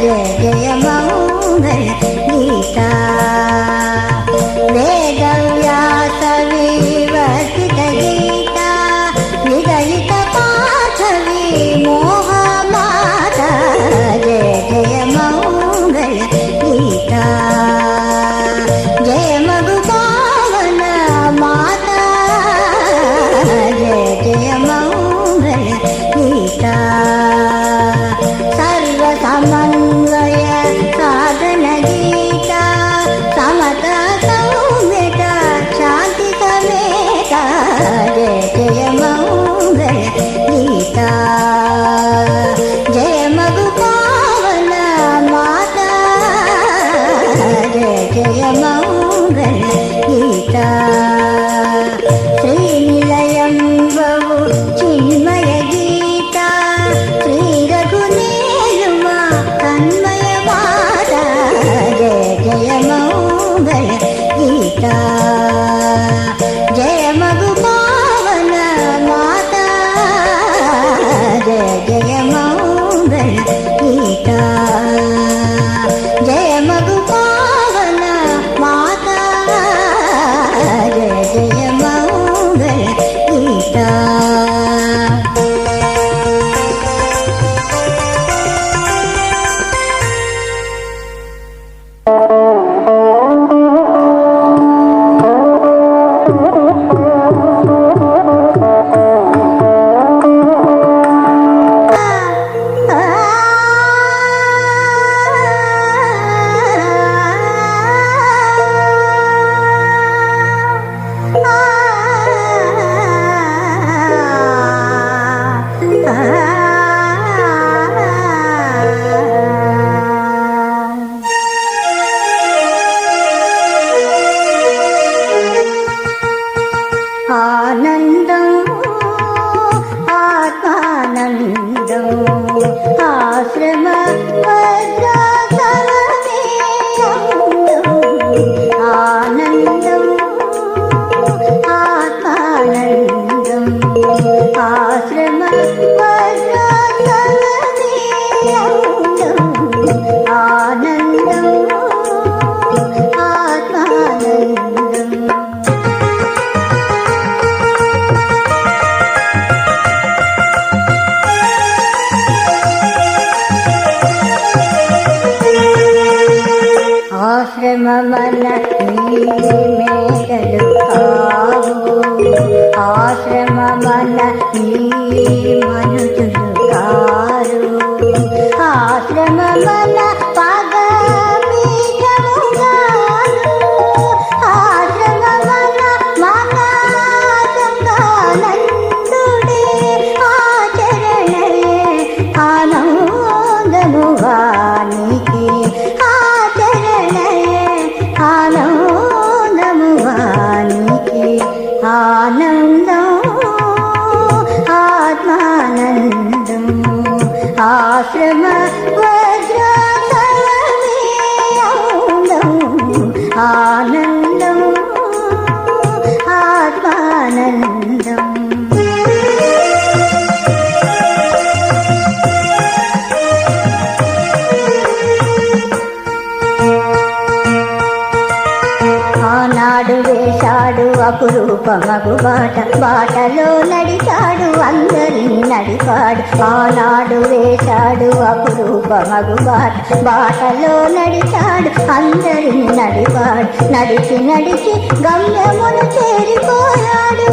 జయ జయ మంగళ గీతా వేదవ్యాస వివర్తిత గీతా విదలిత పాఠవి మోహమాత జయ జయ మంగళ గీతా జయ మగు పావన మాత జయ జయ మంగళ గీతా సర్వ సమన్వయ సాధన గీతా సమత సౌమ్యత శాంతి సమేత జయ జయ మంగళ గీతా జయ మగు పావన మాత జయ జయ మంగళ గీతా శ్రీనిలయం వవు చిన్మయ గీతా శ్రీ రఘునేయుమా తన్మయ మాత జయ జయ మంగళ గీతా జయ మగు పావన మాత జయ జయ మంగళ గీతా జయ మగు పావన మాత జయ జయ మంగళ గీతా ఆనందం ఆత్మానందం ఆశ్రమ వజ్రాసనమే ఆనందం ఆత్మానందం ఆశ్రమ వజ్రాసనమే ఆనందం ఆత్మానందం ఆశ్రమమన నీ మేడలు కావు ఆశ్రమమన నీ మనుజులు కారు ఆశ్రమమన పగమీఠము గారు ఆశ్రమమన మన గంగానందుడే ఆచరణే ఆనందము వానికి ఆనందమువానికి ఆనందం ఆత్మానందం ఆశ్రమ వజ్రాసనమే ఆనందం ఆత్మానందం ఆనాడు వేశాడు అపురూపమగు బాటలో నడిచాడు అందరిని నడిపాడు ఆనాడు వేశాడు అపురూపమగు బాటలో నడిచాడు అందరిని నడిపాడు నడిచి నడిచి గమ్యమును చేరిపోయాడు